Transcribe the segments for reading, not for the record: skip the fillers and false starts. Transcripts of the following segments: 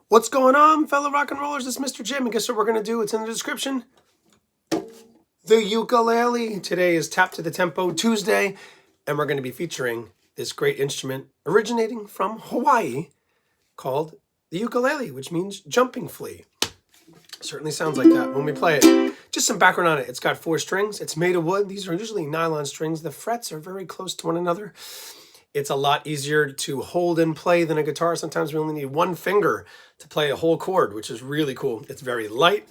What's going on, fellow rock and rollers? It's Mr. Jim, and guess what we're going to do? It's in the description. The ukulele. Today is Tap to the Tempo Tuesday, and we're going to be featuring this great instrument originating from Hawaii called the ukulele, which means jumping flea. Certainly sounds like that when we play it. Just some background on it. It's got 4 strings. It's made of wood. These are usually nylon strings. The frets are very close to one another. It's a lot easier to hold and play than a guitar. Sometimes we only need one finger to play a whole chord, which is really cool. It's very light,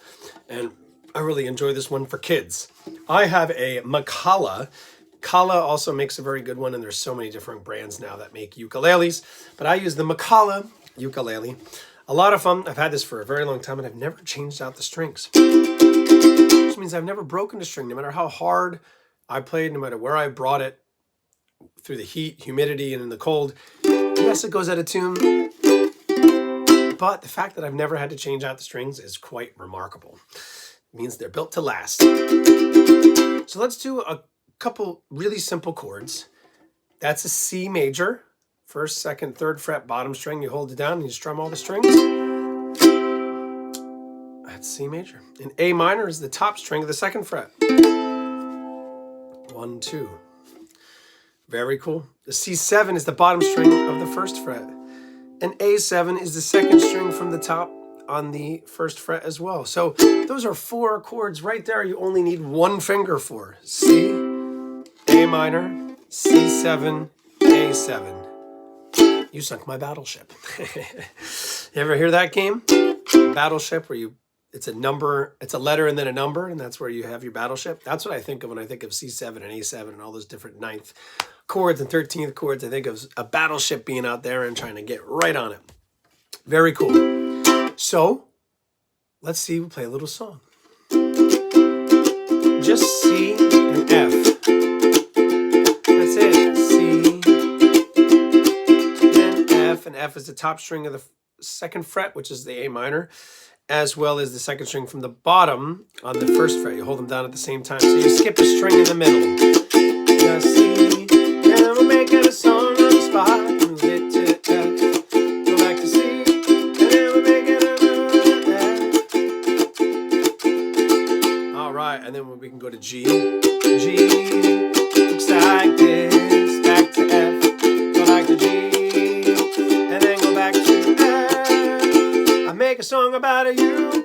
and I really enjoy this one for kids. I have a Makala. Kala also makes a very good one, and there's so many different brands now that make ukuleles, but I use the Makala ukulele. A lot of fun. I've had this for a very long time, and I've never changed out the strings, which means I've never broken a string, no matter how hard I played, no matter where I brought it, through the heat, humidity, and in the cold. Yes, it goes out of tune, but the fact that I've never had to change out the strings is quite remarkable. It means they're built to last. So let's do a couple really simple chords. That's a C major, 1st, 2nd, 3rd fret, bottom string. You hold it down and you strum all the strings. That's C major. And A minor is the top string of the 2nd fret. 1, 2. Very cool. The C7 is the bottom string of the 1st fret. And A7 is the 2nd string from the top on the 1st fret as well. So those are 4 chords right there you only need one finger for. C, A minor, C7, A7. You sunk my battleship. You ever hear that game? Battleship, where it's a number, it's a letter and then a number, and that's where you have your battleship. That's what I think of when I think of C7 and A7 and all those different 9th chords and 13th chords. I think of a battleship being out there and trying to get right on it. Very cool. So let's see, we'll play a little song. Just C and F. That's it. C and F is the top string of the 2nd fret, which is the A minor, as well as the 2nd string from the bottom on the 1st fret. You hold them down at the same time. So you skip a string in the middle. Just C, and we're making a song on the spot. Move it to F, go back to C, and then we're making a All right, and then we can go to G. G looks like this. Back to F, go back to G, and then go back to F. I make a song about a ukulele,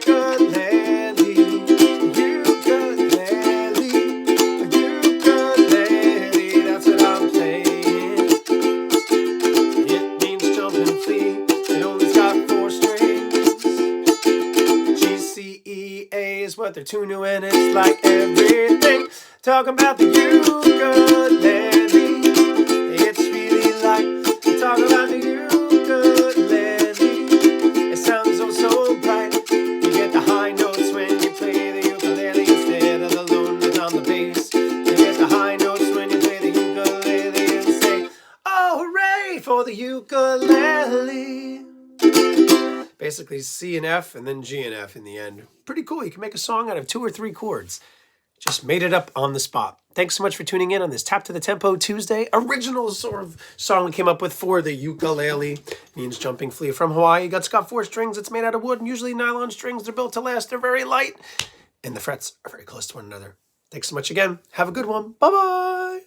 that's what I'm playing. It means jumping flea, it only's got 4 strings. G, C, E, A is what they're tuned to, and it's like everything. Talking about the ukulele, it's really like talking about the ukulele. It sounds so bright. You get the high notes when you play the ukulele instead of the low notes on the bass. You get the high notes when you play the ukulele and say, oh, hooray for the ukulele. Basically C and F and then G and F in the end. Pretty cool. You can make a song out of 2 or 3 chords. Just made it up on the spot. Thanks so much for tuning in on this Tap to the Tempo Tuesday. Original sort of song we came up with for the ukulele. Means jumping flea from Hawaii. It's got 4 strings. It's made out of wood, and usually nylon strings. They're built to last. They're very light, and the frets are very close to one another. Thanks so much again. Have a good one. Bye-bye.